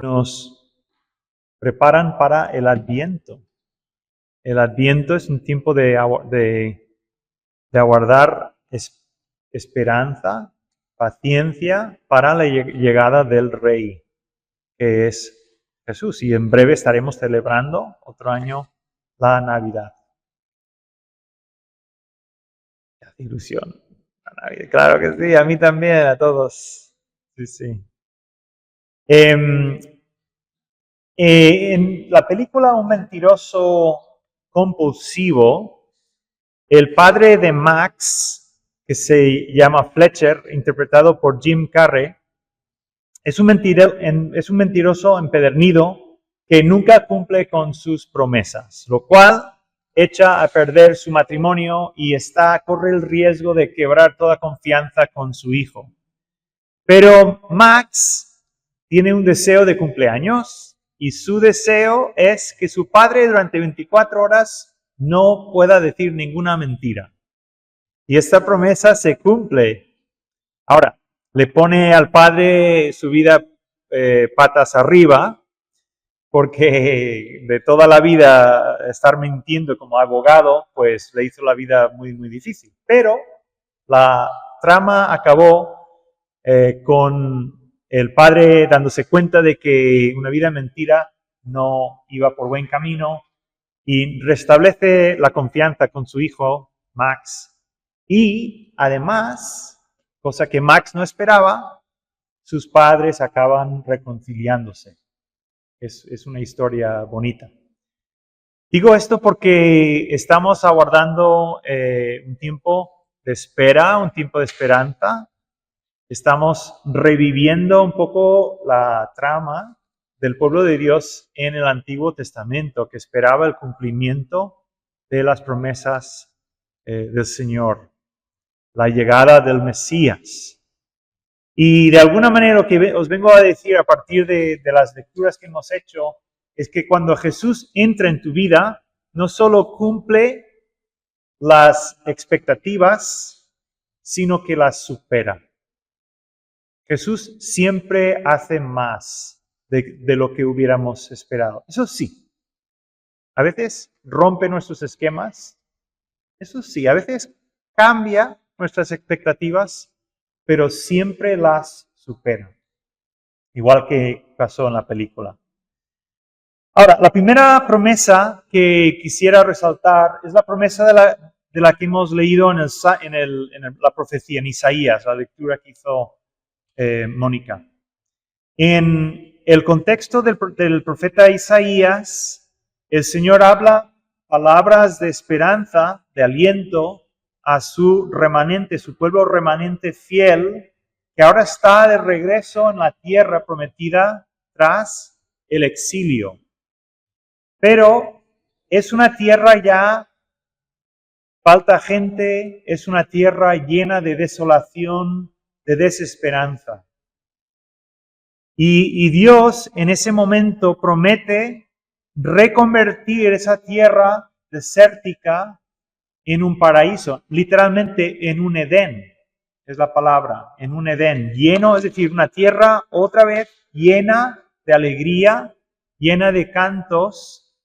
nos preparan para el Adviento. El Adviento es un tiempo de aguardar esperanza, paciencia para la llegada del Rey, que es Jesús. Y en breve estaremos celebrando otro año la Navidad. Me hace ilusión la Navidad. Claro que sí, a mí también, a todos. Sí, sí. En la película Un mentiroso compulsivo, el padre de Max, que se llama Fletcher, interpretado por Jim Carrey, es un mentiroso empedernido que nunca cumple con sus promesas, lo cual echa a perder su matrimonio y corre el riesgo de quebrar toda confianza con su hijo. Pero Max tiene un deseo de cumpleaños y su deseo es que su padre durante 24 horas no pueda decir ninguna mentira. Y esta promesa se cumple. Ahora, le pone al padre su vida patas arriba, porque de toda la vida estar mintiendo como abogado, pues le hizo la vida muy, muy difícil. Pero la trama acabó con el padre dándose cuenta de que una vida mentira no iba por buen camino y restablece la confianza con su hijo, Max. Y además, cosa que Max no esperaba, sus padres acaban reconciliándose. Es una historia bonita. Digo esto porque estamos aguardando un tiempo de espera, un tiempo de esperanza. Estamos reviviendo un poco la trama del pueblo de Dios en el Antiguo Testamento, que esperaba el cumplimiento de las promesas del Señor, la llegada del Mesías. Y de alguna manera lo que os vengo a decir a partir de las lecturas que hemos hecho es que cuando Jesús entra en tu vida, no solo cumple las expectativas, sino que las supera. Jesús siempre hace más de lo que hubiéramos esperado. Eso sí, a veces rompe nuestros esquemas, eso sí, a veces cambia nuestras expectativas, pero siempre las supera, igual que pasó en la película. Ahora, la primera promesa que quisiera resaltar es la promesa de la que hemos leído en la profecía, en Isaías, la lectura que hizo Mónica. En el contexto del profeta Isaías, el Señor habla palabras de esperanza, de aliento a su remanente, su pueblo remanente fiel, que ahora está de regreso en la tierra prometida tras el exilio. Pero es una tierra ya, falta gente, es una tierra llena de desolación, de desesperanza. Y Dios en ese momento promete reconvertir esa tierra desértica en un paraíso, literalmente en un Edén, es la palabra, en un Edén, lleno, es decir, una tierra otra vez llena de alegría, llena de cantos.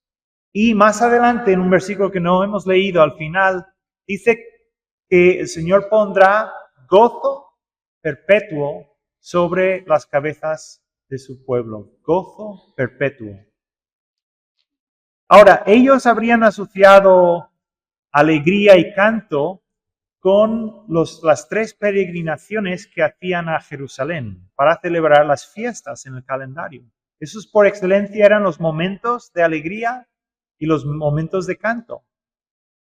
Y más adelante, en un versículo que no hemos leído al final, dice que el Señor pondrá gozo perpetuo sobre las cabezas de su pueblo. Gozo perpetuo. Ahora, ellos habrían asociado alegría y canto con las 3 peregrinaciones que hacían a Jerusalén para celebrar las fiestas en el calendario. Esos por excelencia eran los momentos de alegría y los momentos de canto.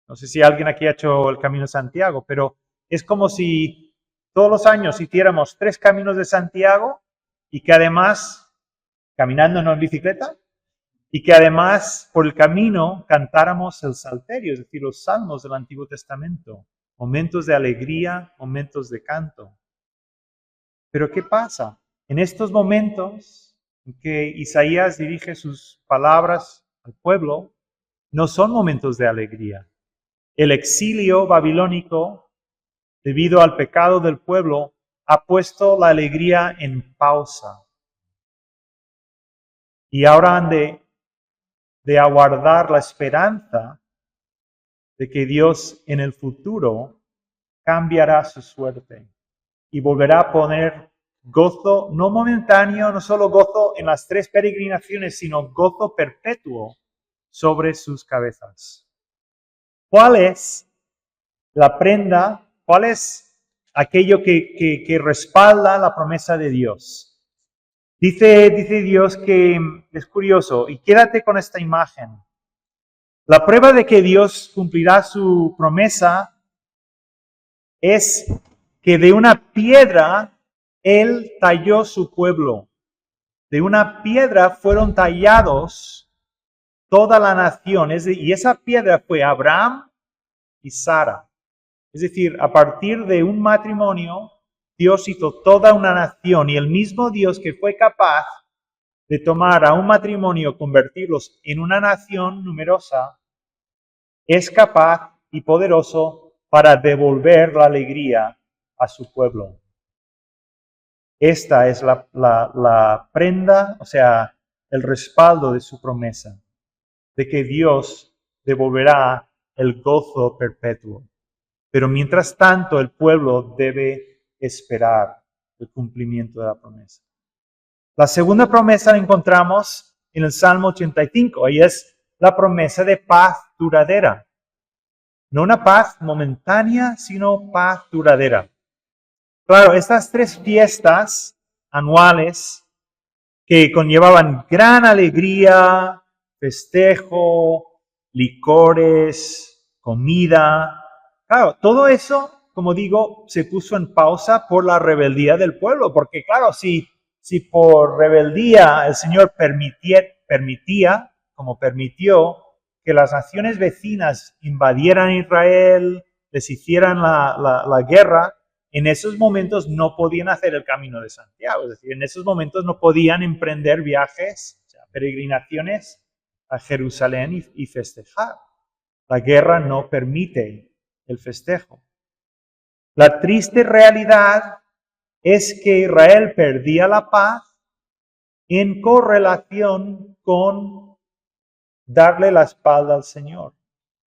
No sé si alguien aquí ha hecho el Camino de Santiago, pero es como si todos los años hiciéramos 3 caminos de Santiago y que además, caminando no en bicicleta, y que además por el camino cantáramos el salterio, es decir, los salmos del Antiguo Testamento. Momentos de alegría, momentos de canto. Pero ¿qué pasa? En estos momentos en que Isaías dirige sus palabras al pueblo, no son momentos de alegría. El exilio babilónico, debido al pecado del pueblo, ha puesto la alegría en pausa. y ahora han de aguardar la esperanza de que Dios en el futuro cambiará su suerte y volverá a poner gozo, no momentáneo, no solo gozo en las 3 peregrinaciones, sino gozo perpetuo sobre sus cabezas. ¿Cuál es la prenda? ¿Cuál es aquello que respalda la promesa de Dios? Dice Dios que es curioso, y quédate con esta imagen. La prueba de que Dios cumplirá su promesa es que de una piedra Él talló su pueblo. De una piedra fueron tallados toda la nación. Y esa piedra fue Abraham y Sara. Es decir, a partir de un matrimonio, Dios hizo toda una nación. Y el mismo Dios que fue capaz de tomar a un matrimonio, convertirlos en una nación numerosa, es capaz y poderoso para devolver la alegría a su pueblo. Esta es la prenda, o sea, el respaldo de su promesa, de que Dios devolverá el gozo perpetuo. Pero mientras tanto, el pueblo debe esperar el cumplimiento de la promesa. La segunda promesa la encontramos en el Salmo 85, y es la promesa de paz duradera. No una paz momentánea, sino paz duradera. Claro, estas 3 fiestas anuales que conllevaban gran alegría, festejo, licores, comida. Claro, todo eso, como digo, se puso en pausa por la rebeldía del pueblo, porque claro, si por rebeldía el Señor permitía, como permitió, que las naciones vecinas invadieran Israel, les hicieran la guerra, en esos momentos no podían hacer el camino de Santiago, es decir, en esos momentos no podían emprender viajes, o sea, peregrinaciones a Jerusalén y festejar. La guerra no permite el festejo. La triste realidad es que Israel perdía la paz en correlación con darle la espalda al Señor.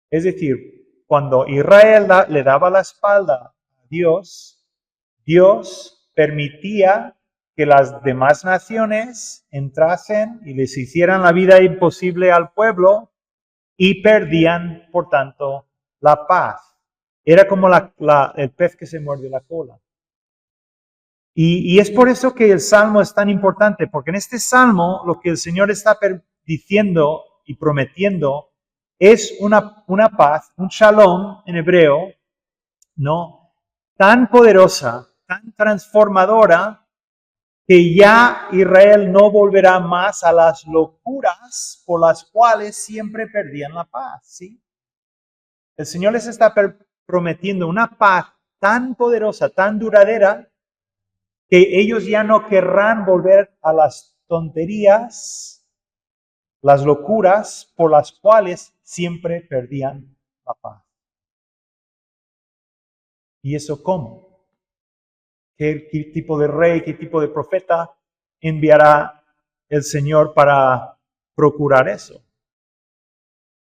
Es decir, cuando Israel le daba la espalda a Dios, Dios permitía que las demás naciones entrasen y les hicieran la vida imposible al pueblo y perdían, por tanto, la paz. Era como el pez que se muerde la cola. Y es por eso que el Salmo es tan importante, porque en este Salmo lo que el Señor está diciendo y prometiendo es una paz, un shalom en hebreo, ¿no? Tan poderosa, tan transformadora, que ya Israel no volverá más a las locuras por las cuales siempre perdían la paz, ¿sí? El Señor les está prometiendo una paz tan poderosa, tan duradera, que ellos ya no querrán volver a las tonterías, las locuras por las cuales siempre perdían la paz. ¿Y eso cómo? ¿Qué tipo de rey, qué tipo de profeta enviará el Señor para procurar eso?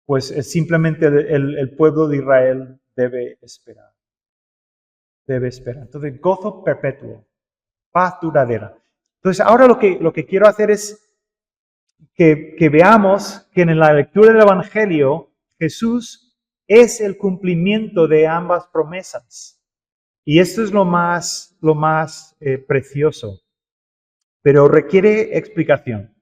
Pues simplemente el pueblo de Israel debe esperar. Debe esperar. Entonces, gozo perpetuo, paz duradera. Entonces, ahora lo que quiero hacer es que veamos que en la lectura del Evangelio Jesús es el cumplimiento de ambas promesas. Y esto es lo más precioso, pero requiere explicación.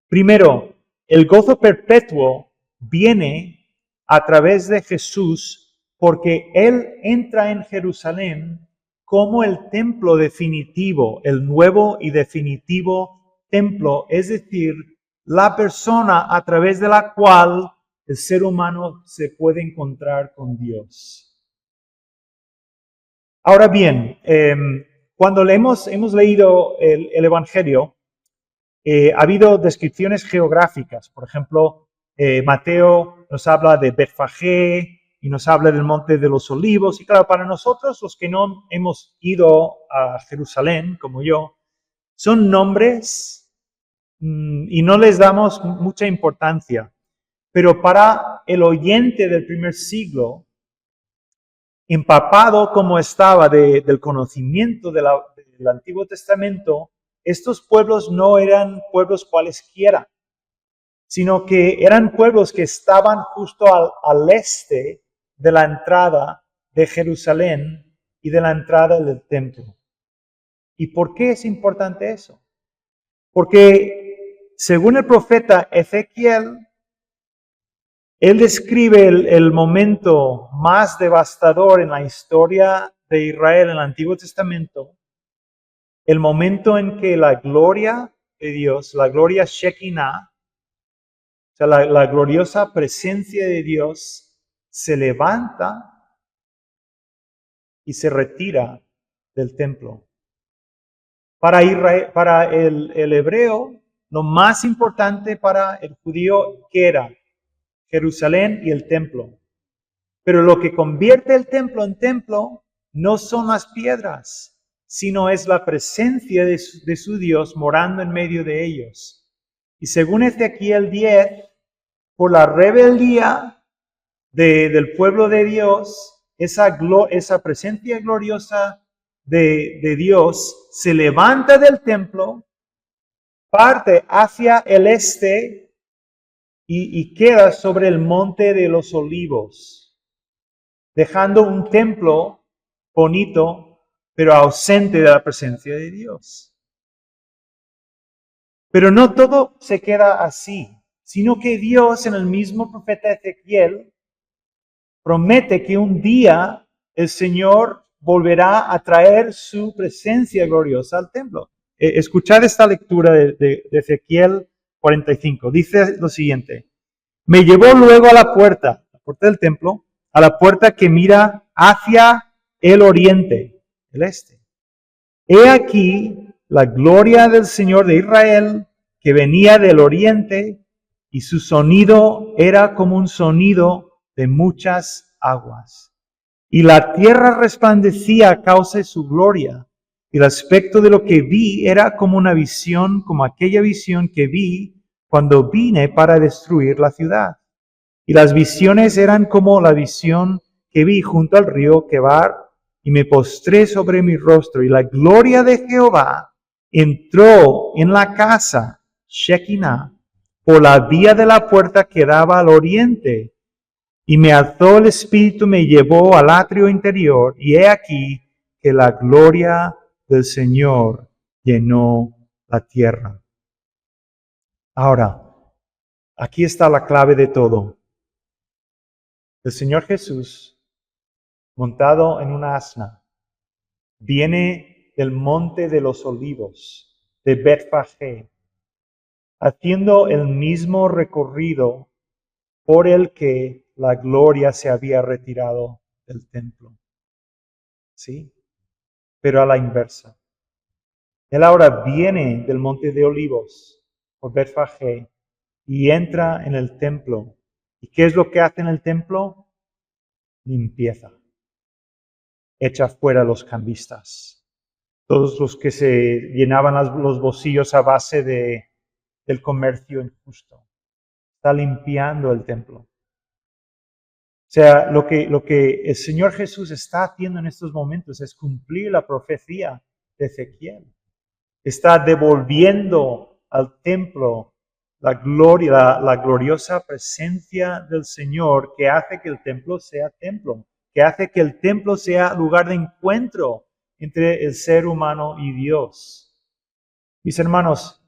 Primero, el gozo perpetuo viene a través de Jesús porque Él entra en Jerusalén como el templo definitivo, el nuevo y definitivo templo, es decir, la persona a través de la cual el ser humano se puede encontrar con Dios. Ahora bien, cuando hemos leído el Evangelio, ha habido descripciones geográficas. Por ejemplo, Mateo nos habla de Betfagé y nos habla del Monte de los Olivos. Y claro, para nosotros, los que no hemos ido a Jerusalén, como yo, son nombres y no les damos mucha importancia. Pero para el oyente del primer siglo, empapado como estaba del conocimiento del Antiguo Testamento, estos pueblos no eran pueblos cualesquiera, sino que eran pueblos que estaban justo al este de la entrada de Jerusalén y de la entrada del templo. ¿Y por qué es importante eso? Porque según el profeta Ezequiel, él describe el momento más devastador en la historia de Israel en el Antiguo Testamento, el momento en que la gloria de Dios, la gloria Shekinah, o sea, la gloriosa presencia de Dios se levanta y se retira del templo. Para Israel, para el hebreo, lo más importante para el judío, ¿qué era? Jerusalén y el templo. Pero lo que convierte el templo en templo no son las piedras, sino es la presencia de su Dios morando en medio de ellos. Y según Ezequiel 10, por la rebeldía del pueblo de Dios, esa presencia gloriosa de Dios se levanta del templo, parte hacia el este y queda sobre el monte de los olivos, dejando un templo bonito, pero ausente de la presencia de Dios. Pero no todo se queda así, sino que Dios en el mismo profeta Ezequiel promete que un día el Señor volverá a traer su presencia gloriosa al templo. Escuchad esta lectura de Ezequiel 45. Dice lo siguiente: me llevó luego a la puerta del templo, a la puerta que mira hacia el oriente, el este. He aquí la gloria del Señor de Israel, que venía del oriente, y su sonido era como un sonido de muchas aguas. Y la tierra resplandecía a causa de su gloria, y el aspecto de lo que vi era como una visión, como aquella visión que vi cuando vine para destruir la ciudad. Y las visiones eran como la visión que vi junto al río Quebar, y me postré sobre mi rostro, y la gloria de Jehová entró en la casa Shekinah por la vía de la puerta que daba al oriente, y me alzó el espíritu, me llevó al atrio interior, y he aquí que la gloria del Señor llenó la tierra. Ahora, aquí está la clave de todo. El Señor Jesús, montado en una asna, viene del monte de los olivos, de Betfagé, haciendo el mismo recorrido por el que la gloria se había retirado del templo. ¿Sí? Pero a la inversa. Él ahora viene del monte de olivos, por Betfagé, y entra en el templo. ¿Y qué es lo que hace en el templo? Limpieza. Echa fuera los cambistas, todos los que se llenaban los bolsillos a base del comercio injusto. Está limpiando el templo. O sea, lo que el Señor Jesús está haciendo en estos momentos es cumplir la profecía de Ezequiel. Está devolviendo al templo la gloria, la gloriosa presencia del Señor, que hace que el templo sea templo, que hace que el templo sea lugar de encuentro entre el ser humano y Dios. Mis hermanos,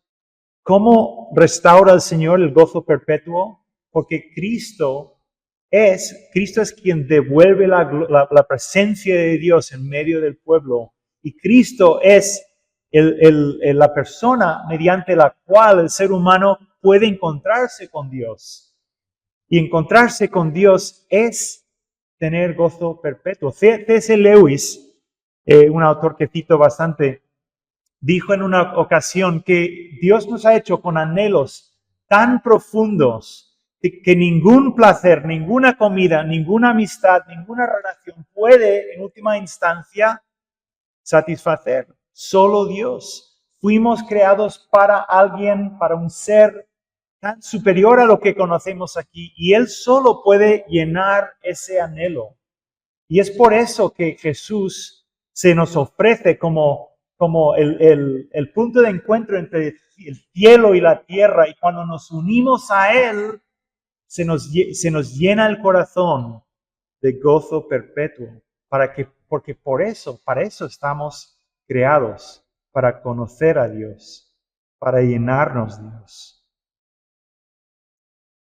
¿cómo restaura el Señor el gozo perpetuo? Porque Cristo es quien devuelve la presencia de Dios en medio del pueblo. Y Cristo es la persona mediante la cual el ser humano puede encontrarse con Dios. Y encontrarse con Dios es tener gozo perpetuo. C.S. Lewis, un autor que cito bastante, dijo en una ocasión que Dios nos ha hecho con anhelos tan profundos que ningún placer, ninguna comida, ninguna amistad, ninguna relación puede en última instancia satisfacer. Solo Dios. Fuimos creados para alguien, para un ser tan superior a lo que conocemos aquí, y Él solo puede llenar ese anhelo. Y es por eso que Jesús se nos ofrece como el punto de encuentro entre el cielo y la tierra, y cuando nos unimos a Él, se nos llena el corazón de gozo perpetuo, porque para eso estamos creados, para conocer a Dios, para llenarnos de Dios.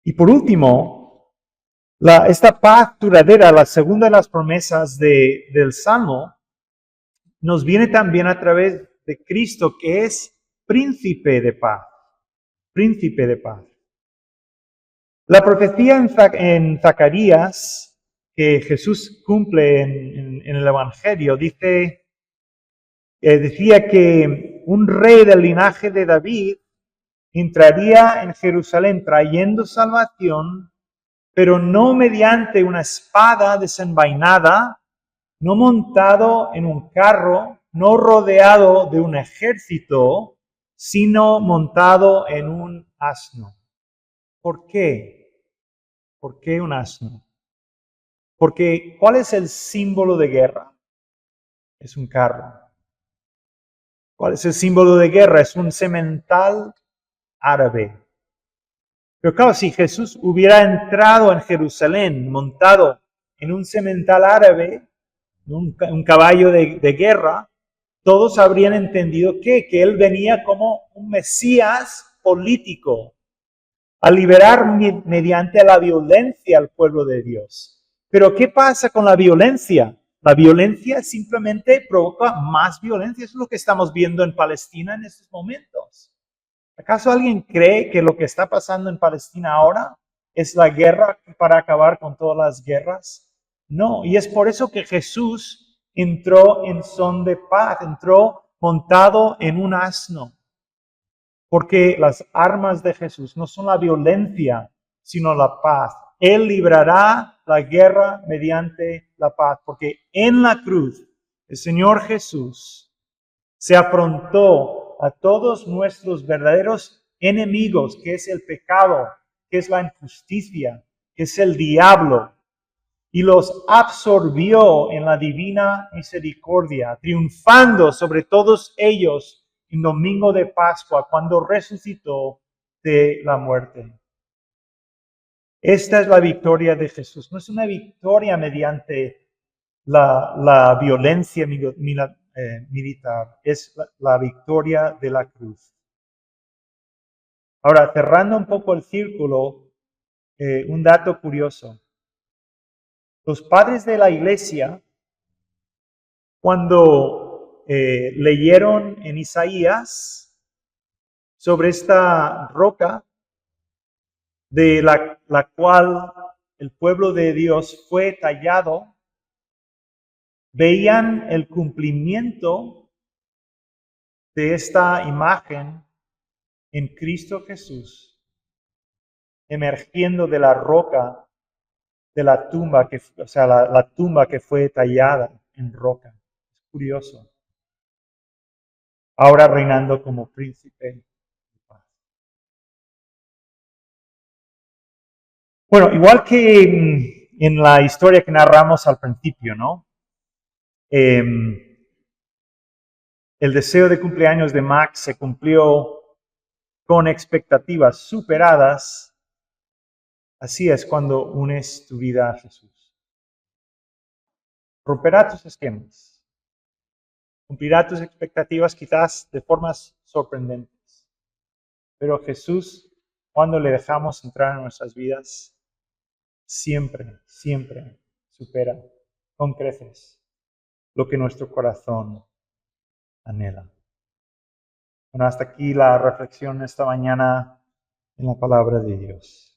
Y por último, esta paz duradera, la segunda de las promesas del Salmo, nos viene también a través de Cristo, que es príncipe de paz. Príncipe de paz. La profecía en Zacarías, que Jesús cumple en el Evangelio, decía que un rey del linaje de David entraría en Jerusalén trayendo salvación, pero no mediante una espada desenvainada, no montado en un carro, no rodeado de un ejército, sino montado en un asno. ¿Por qué? ¿Por qué un asno? Porque ¿cuál es el símbolo de guerra? Es un carro. ¿Cuál es el símbolo de guerra? Es un semental árabe. Pero claro, si Jesús hubiera entrado en Jerusalén montado en un semental árabe, un caballo de guerra, todos habrían entendido que Él venía como un Mesías político, a liberar mediante la violencia al pueblo de Dios. Pero ¿qué pasa con la violencia? La violencia simplemente provoca más violencia. Eso es lo que estamos viendo en Palestina en estos momentos. ¿Acaso alguien cree que lo que está pasando en Palestina ahora es la guerra para acabar con todas las guerras? No, y es por eso que Jesús entró en son de paz, entró montado en un asno. Porque las armas de Jesús no son la violencia, sino la paz. Él librará la guerra mediante la paz, porque en la cruz el Señor Jesús se afrontó a todos nuestros verdaderos enemigos, que es el pecado, que es la injusticia, que es el diablo, y los absorbió en la divina misericordia, triunfando sobre todos ellos en domingo de Pascua, cuando resucitó de la muerte. Esta es la victoria de Jesús. No es una victoria mediante la violencia militar, es la victoria de la cruz. Ahora, cerrando un poco el círculo, un dato curioso. Los padres de la iglesia, cuando leyeron en Isaías sobre esta roca de la cual el pueblo de Dios fue tallado, veían el cumplimiento de esta imagen en Cristo Jesús, emergiendo de la roca de la tumba, la tumba que fue tallada en roca. Es curioso. Ahora reinando como príncipe de paz. Bueno, igual que en la historia que narramos al principio, ¿no? El deseo de cumpleaños de Max se cumplió con expectativas superadas. Así es cuando unes tu vida a Jesús. Romperá tus esquemas. Cumplirá tus expectativas quizás de formas sorprendentes. Pero Jesús, cuando le dejamos entrar en nuestras vidas, siempre, siempre supera con creces lo que nuestro corazón anhela. Bueno, hasta aquí la reflexión esta mañana en la palabra de Dios.